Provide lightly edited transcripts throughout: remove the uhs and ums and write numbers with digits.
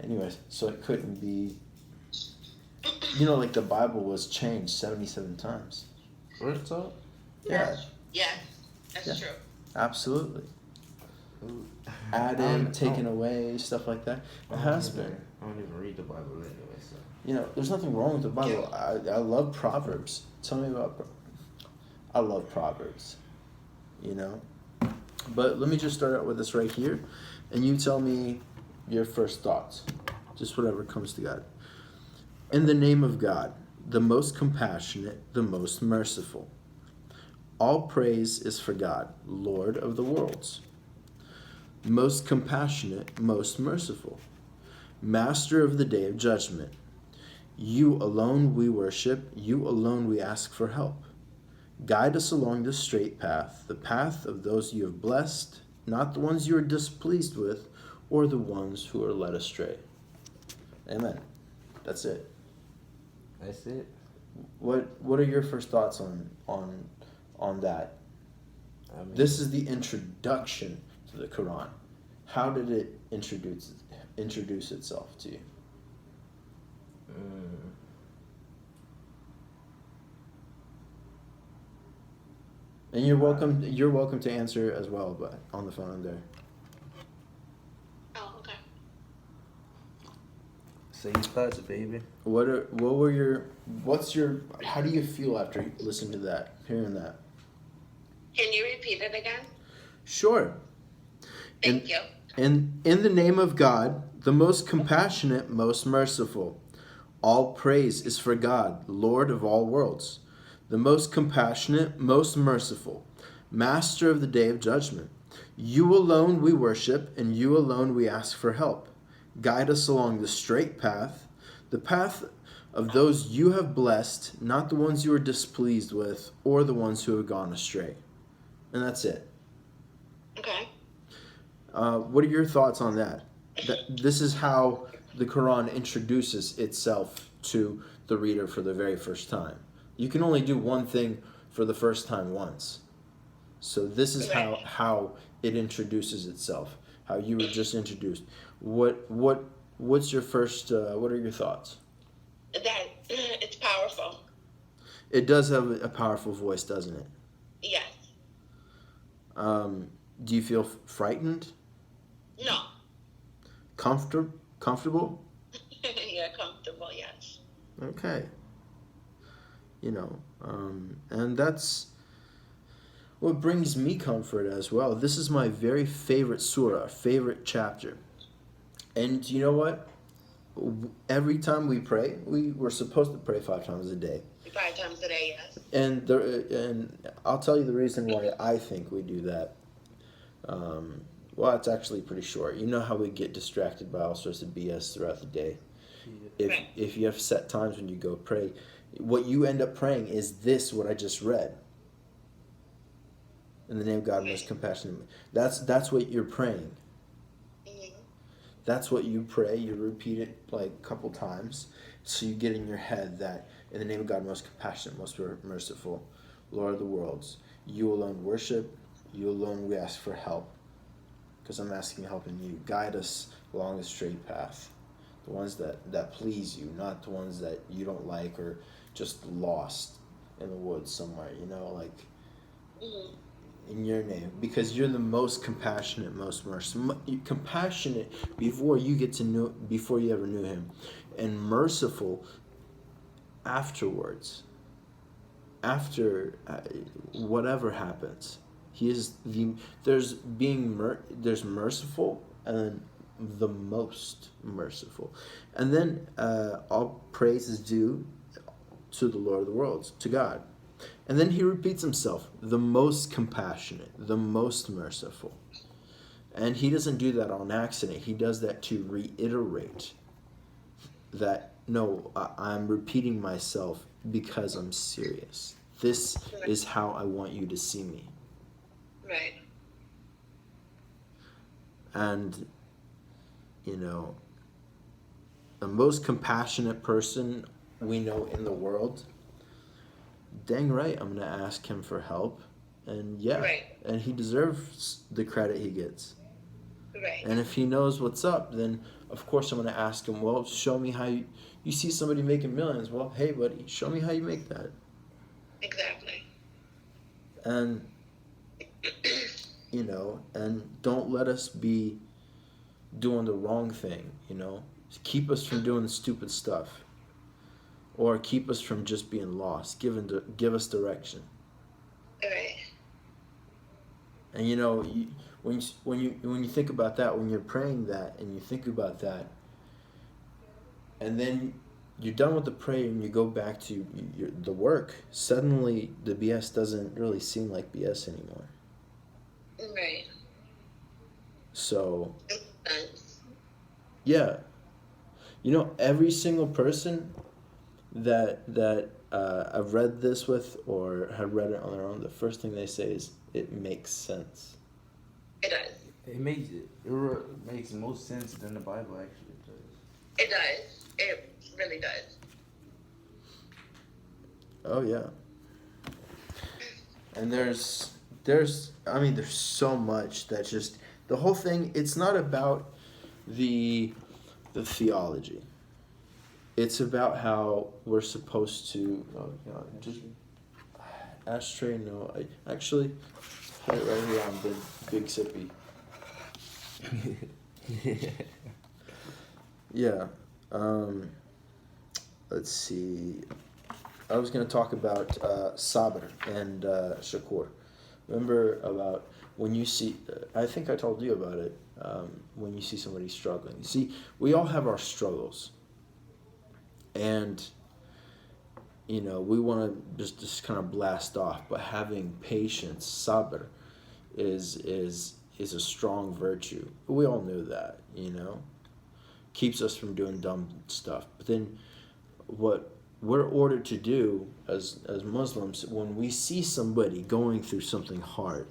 Anyways, so it couldn't be. You know, like the Bible was changed 77 times. What's up? Yeah. Yes, that's Yeah. true. Absolutely. I Added, taken away, stuff like that. It has been. I don't even read the Bible anyway, so. You know, there's nothing wrong with the Bible. I love Proverbs. Tell me about. I love Proverbs. You know, but let me just start out with this right here, and you tell me your first thoughts, just whatever comes to God. In the name of God, the most compassionate, the most merciful. All praise is for God, Lord of the worlds. Most compassionate, most merciful. Master of the day of judgment. You alone we worship, you alone we ask for help. Guide us along the straight path, the path of those you have blessed, not the ones you are displeased with, or the ones who are led astray. Amen. That's it. That's it. What are your first thoughts on that? I mean, This is the introduction to the Quran. How did it introduce itself to you? And you're welcome to answer as well, but on the phone there. Oh, okay. say your thoughts, baby. How do you feel after listening to that, hearing that? Can you repeat it again? Sure. Thank you. In the name of God, the most compassionate, most merciful. All praise is for God, Lord of all worlds. The most compassionate, most merciful, Master of the day of judgment. You alone we worship, and you alone we ask for help. Guide us along the straight path, the path of those you have blessed, not the ones you are displeased with, or the ones who have gone astray. And that's it. Okay. What are your thoughts on that? This is how the Quran introduces itself to the reader for the very first time. You can only do one thing for the first time once. So this is how it introduces itself. How you were just introduced. What's your first? What are your thoughts? That it's powerful. It does have a powerful voice, doesn't it? Yes. Do you feel frightened? No. Comfortable? You're comfortable, yes. Okay. And that's what brings me comfort as well. This is my very favorite surah, favorite chapter. And you know what? Every time we pray, we're supposed to pray 5 times a day. 5 times a day, yes. And I'll tell you the reason why I think we do that. Well, it's actually pretty short. You know how we get distracted by all sorts of BS throughout the day. If you have set times when you go pray, what you end up praying is what I just read. In the name of God, most compassionate. That's what you're praying. Mm-hmm. That's what you pray. You repeat it like a couple times, so you get in your head that in the name of God, most compassionate, most merciful, Lord of the worlds, you alone worship, you alone we ask for help, because I'm asking help in you. Guide us along the straight path, the ones that please you, not the ones that you don't like or just lost in the woods somewhere, Mm-hmm. in your name, because you're the most compassionate, most merciful. Compassionate before you ever knew him, and merciful afterwards. After whatever happens, he is there's merciful and the most merciful, and then all praise is due to the Lord of the worlds, to God. And then he repeats himself, the most compassionate, the most merciful. And he doesn't do that on accident. He does that to reiterate that, no, I'm repeating myself because I'm serious. This is how I want you to see me. Right. And, the most compassionate person we know in the world, dang right, I'm going to ask him for help. And yeah, Right. and he deserves the credit he gets. Right. And if he knows what's up, then of course I'm going to ask him, well, show me how you see somebody making millions. Well, hey, buddy, show me how you make that. Exactly. And, and don't let us be doing the wrong thing, Keep us from doing the stupid stuff. Or keep us from just being lost. Give us direction. Right. And when you think about that, when you're praying that and you think about that, and then you're done with the prayer and you go back to the work, suddenly the BS doesn't really seem like BS anymore. Right. So, Makes sense. yeah, every single person that I've read this with or have read it on their own, the first thing they say is it makes sense. It does. It makes most sense than the Bible actually does. It does. It really does. Oh yeah. And there's so much that just the whole thing. It's not about the theology. It's about how we're supposed to. Oh God, just ashtray. No, I actually right here. I'm big sippy. Yeah. Let's see. I was going to talk about Sabr and Shakur. Remember about when you see, I think I told you about it, when you see somebody struggling. You see, we all have our struggles. And, we want to just kind of blast off. But having patience, Sabr, is a strong virtue. We all knew that, Keeps us from doing dumb stuff. But then what we're ordered to do as Muslims, when we see somebody going through something hard,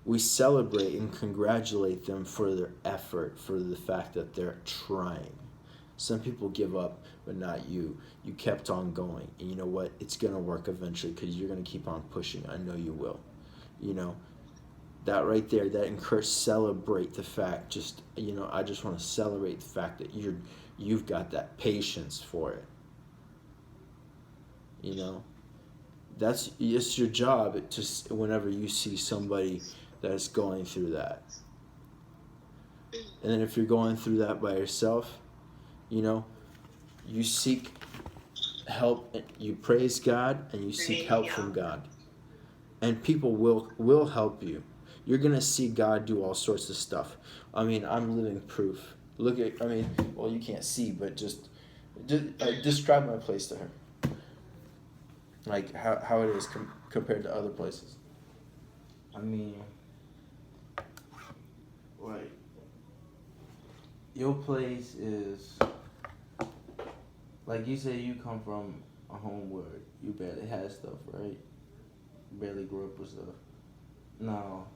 we celebrate and congratulate them for their effort, for the fact that they're trying. Some people give up, but not you. You kept on going. And you know what? It's going to work eventually because you're going to keep on pushing. I know you will. That right there, that celebrate the fact, I just want to celebrate the fact that you've got that patience for it. It's your job whenever you see somebody that's going through that. And then if you're going through that by yourself, you seek help, you praise God, and you seek help from God. And people will help you. You're going to see God do all sorts of stuff. I'm living proof. You can't see, but just describe my place to her. Like how it is compared to other places. Your place is, like you say, you come from a home where you barely had stuff, right? Barely grew up with stuff. Now,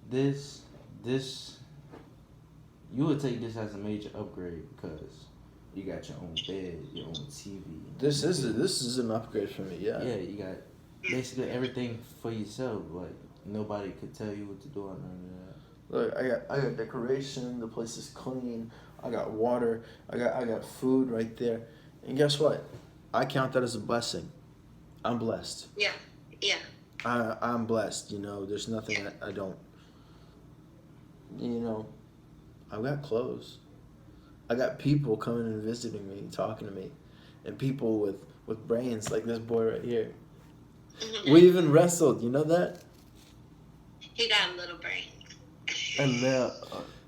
this, you would take this as a major upgrade because you got your own bed, your own TV. This is an upgrade for me, yeah. Yeah, you got basically everything for yourself. Like nobody could tell you what to do on none of that. Look, I got decoration. The place is clean. I got water. I got food right there. And guess what? I count that as a blessing. I'm blessed. Yeah. I'm blessed. There's nothing I don't. I've got clothes. I got people coming and visiting me, talking to me, and people with brains like this boy right here. Mm-hmm. We even wrestled. You know that? He got a little brain. And now,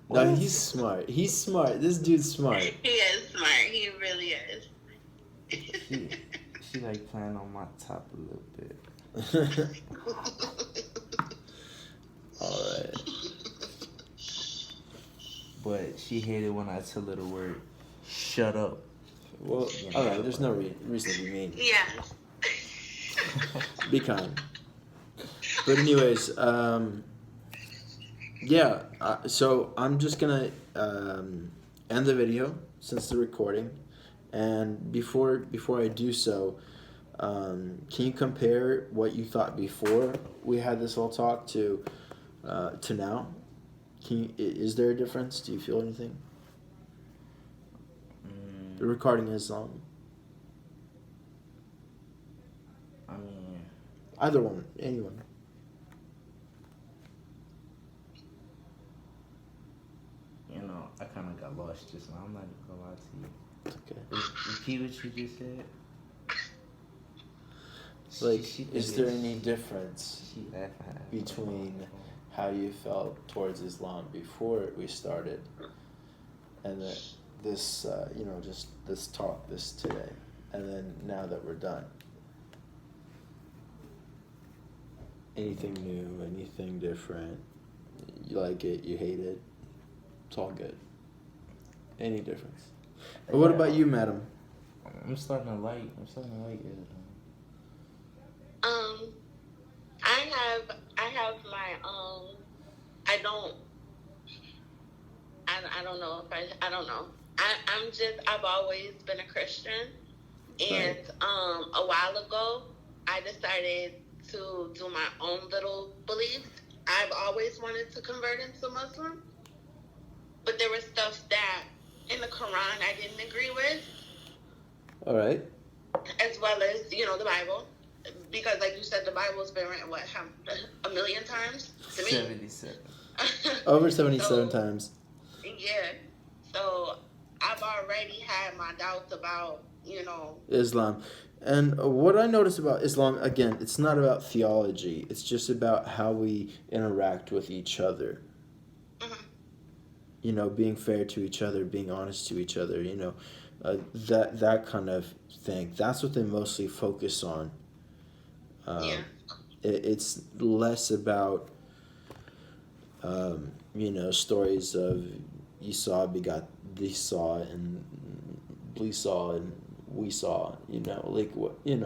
no, he's smart. He's smart. This dude's smart. He is smart. He really is. she like playing on my top a little bit. All right. But she hated when I tell her the word, shut up. Well, all right. There's no reason to be mean. Yeah. Be kind. But anyways, yeah. So I'm just gonna end the video since the recording, and before I do so, can you compare what you thought before we had this whole talk to now? Is there a difference? Do you feel anything Mm, regarding Islam? I mean, Either one, anyone. I kind of got lost just now. I'm not even gonna lie to you. Okay. Repeat what you just said. Like, She is think there it's- any difference She laughing. between how you felt towards Islam before we started, and then this, just this talk, this today, and then now that we're done? Anything new? Anything different? You like it? You hate it? It's all good. Any difference? But what about you, madam? I'm starting to like it. I have my I don't know if I don't know. I've always been a Christian, and a while ago I decided to do my own little beliefs. I've always wanted to convert into Muslim, but there was stuff that in the Quran I didn't agree with, All right. as well as the Bible, because like you said, the Bible's been written a million times to me. 77. Over 77 So, times. Yeah. So I've already had my doubts about, Islam. And what I notice about Islam, again, it's not about theology. It's just about how we interact with each other. mhm. Being fair to each other, being honest to each other, that kind of thing. That's what they mostly focus on. Yeah. It's less about, stories of Esau begot Esau and Esau and we saw, like what, Yeah.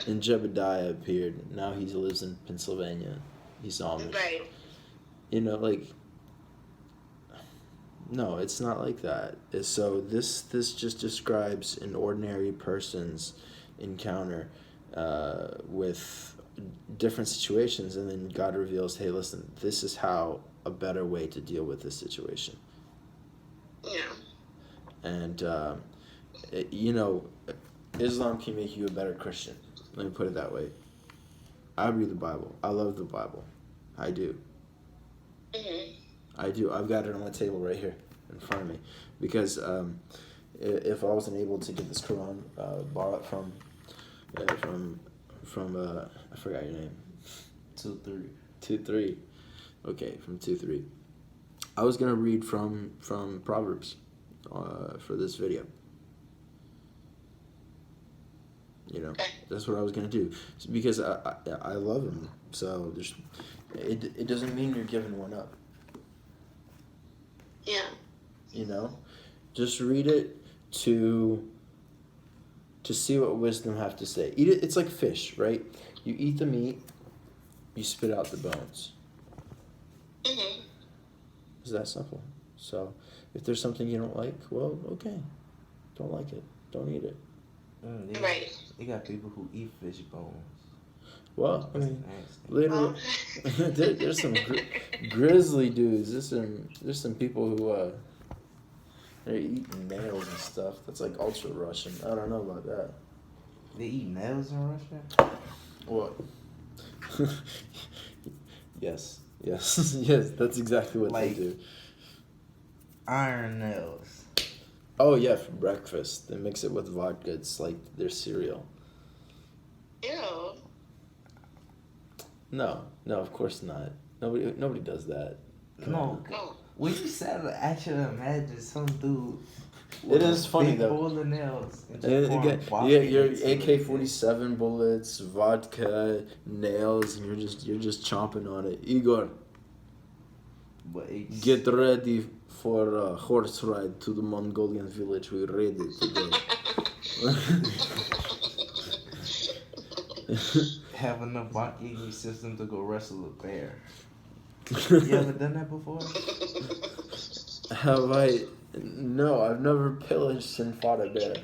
and Jebediah appeared. Now he lives in Pennsylvania. He's Amish. Right. Like, no, it's not like that. So this just describes an ordinary person's encounter with different situations, and then God reveals, hey, listen, this is how a better way to deal with this situation. Yeah. And Islam can make you a better Christian. Let me put it that way. I read the Bible. I love the Bible. I do. Mhm. I do. I've got it on my table right here in front of me, because if I wasn't able to get this Quran borrowed from I forgot your name. 2-3. 2-3. Okay, from 2-3. I was gonna read from Proverbs for this video. That's what I was gonna do, because I love him. So it doesn't mean you're giving one up. Yeah. Just read it to see what wisdom have to say. Eat it. It's like fish, right? You eat the meat, you spit out the bones. Mhm. It's that simple. So if there's something you don't like, well, okay, don't like it, don't eat it. Right. They got people who eat fish bones. Well, I That's mean, nasty. later there's some grizzly dudes. There's some people who they're eating nails and stuff. That's like ultra Russian. I don't know about that. They eat nails in Russia? What? Yes. Yes. That's exactly what Like- they do. Iron nails. Oh yeah, for breakfast they mix it with vodka. It's like their cereal. Ew. No, of course not. Nobody does that. No. Oh. When you said it, I should imagine some dude. It is funny, big though. bowl of nails. And just And pouring again, vodka yeah, your into it. AK-47 bullets, vodka, nails, and you're just chomping on it. Igor, But it's, get ready for a horse ride to the Mongolian village. We're ready today. have enough vodka in your system to go wrestle a bear. You ever done that before? Have I? No, I've never pillaged and fought a bear.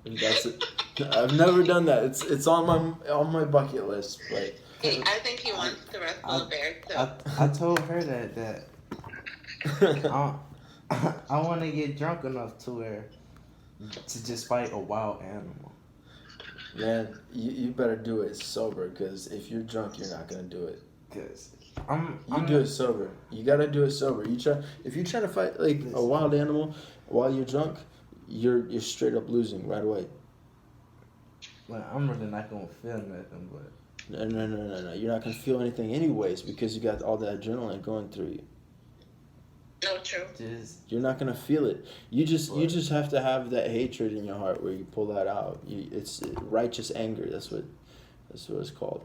That's it. I've never done that. It's on my bucket list, but I think he wants to wrestle a bear too. I told her that I want to get drunk enough to where to just fight a wild animal. Man, you better do it sober, because if you're drunk, you're not gonna do it. Cause You do it sober. You gotta do it sober. If you try to fight like a wild animal while you're drunk, you're straight up losing right away. Like, I'm really not gonna feel nothing, but No. You're not gonna feel anything anyways, because you got all that adrenaline going through you. No, true. just You're not gonna feel it. You just have to have that hatred in your heart where you pull that out. It's righteous anger. That's what it's called.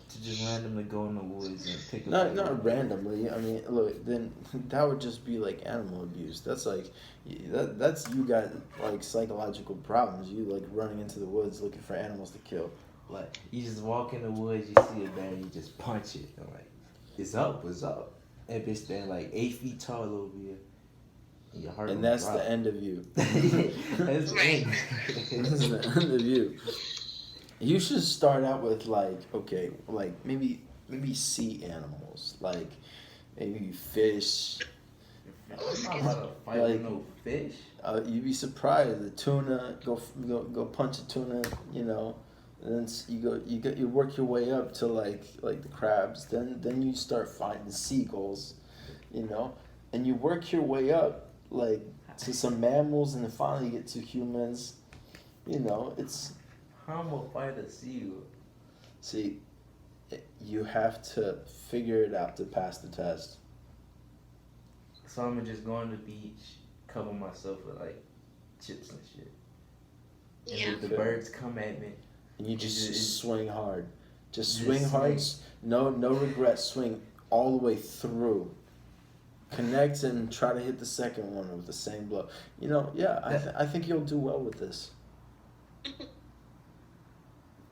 to just randomly go in the woods and pick up. Not randomly. I mean, look, then that would just be like animal abuse. That's like that's you got like psychological problems. You like running into the woods looking for animals to kill. Like, you just walk in the woods, you see a bear, you just punch it. I'm like, it's up. That bitch stand like 8 feet tall over you. And your heart And will that's drop. the end of you. That's the end. That's the end of you. You should start out with like, okay, like maybe sea animals, like maybe fish. I'm not about to fight Like- with no fish. You'd be surprised. The tuna, go punch a tuna, you know. And then you work your way up to like the crabs. Then you start finding seagulls, you know, and you work your way up like to some mammals, and then finally you get to humans. You know, it's How am I gonna fight a seal? see, you have to figure it out to pass the test. So I'm gonna just go on the beach, cover myself with like chips and shit. And Yeah. if the birds come at me, And you just It's- swing hard. Just Just swing hard. swing. No regrets. Swing all the way through. Connect and try to hit the second one with the same blow. You know, yeah, I think you'll do well with this.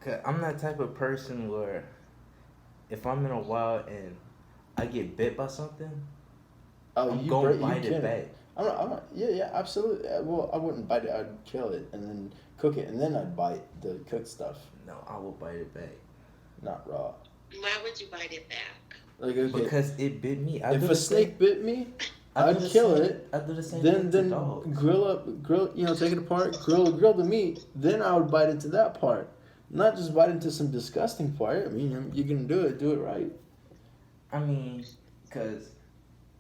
cause I'm that type of person where if I'm in a wild and I get bit by something, Oh, I'm you gonna you bite it can. back. I'm not, yeah, absolutely. Well, I wouldn't bite it. I'd kill it and then cook it, and then I'd bite the cooked stuff, No, I will bite it back. not raw. Why would you bite it back? Like, okay, Because it bit me. I if do a the snake same- bit me, I do I'd the kill same- it. I do the same Then thing to then dogs. grill, you know, take it apart, grill the meat. Then I would bite into that part, not just bite into some disgusting part. I mean, you can do it right. I mean, cause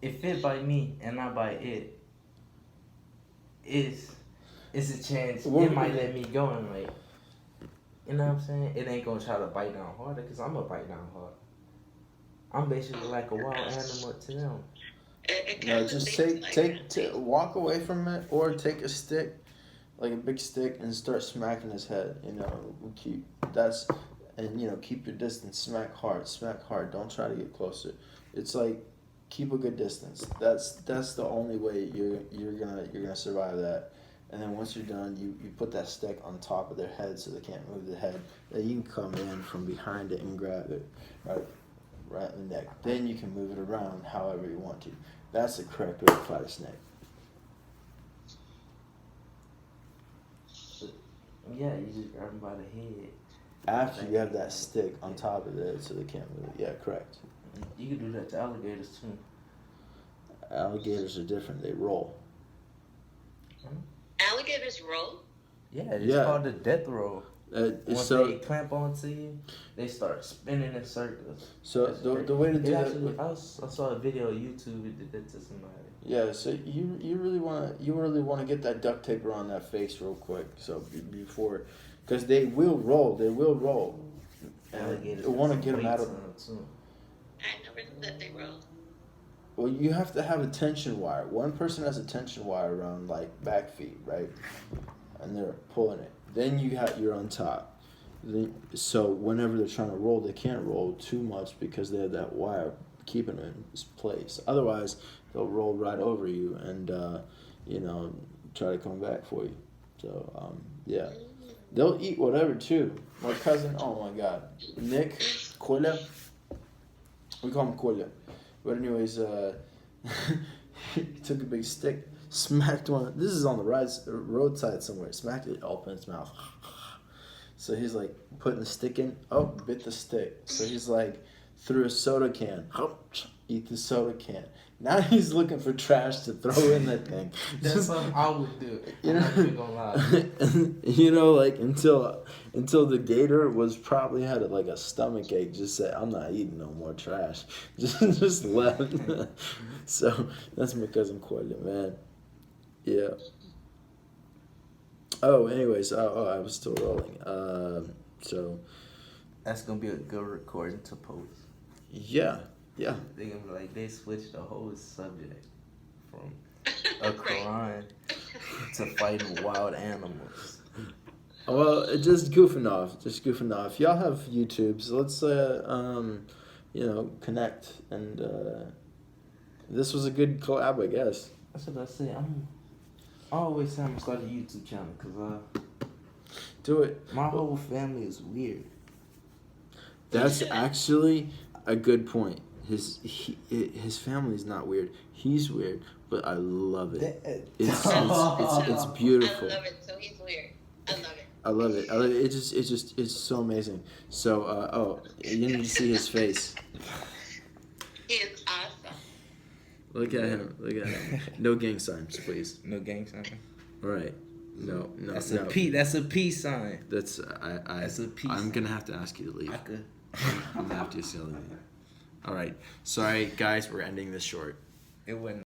if it bite me and I bite it, it's a chance What- it might let me go and like, you know what I'm saying? It ain't gonna try to bite down harder, cause I'm gonna bite down hard. I'm basically like a wild animal to them. It No, kinda just thinks like that. walk away from it, or take a stick, like a big stick, and start smacking his head. You know, and you know, keep your distance. Smack hard. Don't try to get closer. It's like keep a good distance. That's the only way you're gonna survive that. And then once you're done, you put that stick on top of their head so they can't move the head. Then you can come in from behind it and grab it, right in the neck. Then you can move it around however you want to. That's the correct way to fight a snake. Yeah, you just grab them by the head. After you have that stick on top of it so they can't move it. Yeah, correct. You can do that to alligators too. Alligators are different. They roll. Alligators roll. Yeah, it's Yeah. called the death roll. Once So they clamp onto you, they start spinning in circles. so That's the way to do It that. actually, I saw a video on YouTube. It did that to somebody. Yeah, so you really wanna get that duct tape around that face real quick. So before, because they will roll. And Alligators you want to got get them some out weight of. to 'em, too. I never knew that they roll. Well, you have to have a tension wire. One person has a tension wire around like back feet, right? And they're pulling it. Then you're on top. So whenever they're trying to roll, they can't roll too much because they have that wire keeping it in place. Otherwise, they'll roll right over you and you know, try to come back for you. So yeah, they'll eat whatever too. My cousin, oh my God, Nick Kola, we call him Kola. But anyways, he took a big stick, smacked one. This is on the roadside somewhere. Smacked it, opened its mouth. So he's like putting the stick in. Oh, bit the stick. So he's like threw a soda can. Eat the soda can. Now he's looking for trash to throw in that thing. That's something I would do. You I'm know, not even gonna lie. you know, like until the gator was probably had like a stomach ache. Just said, "I'm not eating no more trash." Just left. So that's my cousin Corley, man. Yeah. Oh, anyways, I was still rolling. So That's gonna be a good recording to post. yeah. They gonna be like, they switched the whole subject from a Quran to fighting wild animals. Well, just goofing off. Y'all have YouTubes. Let's connect, and this was a good collab, I guess. That's what I say. I always say I'm gonna start a YouTube channel because Do it. my whole family is weird. That's actually a good point. His family's not weird. He's weird, but I love it. It's beautiful. I love it too. He's weird. I love it. I love it. It's so amazing. So you need to see his face. He is awesome. Look at him. No gang signs, please. No gang sign. All right. No. That's no. a P. That's a peace sign. That's That's a peace. I'm gonna have to ask you to leave. I could. I'm gonna have to leave. All right. Sorry, guys. We're ending this short. It wouldn't.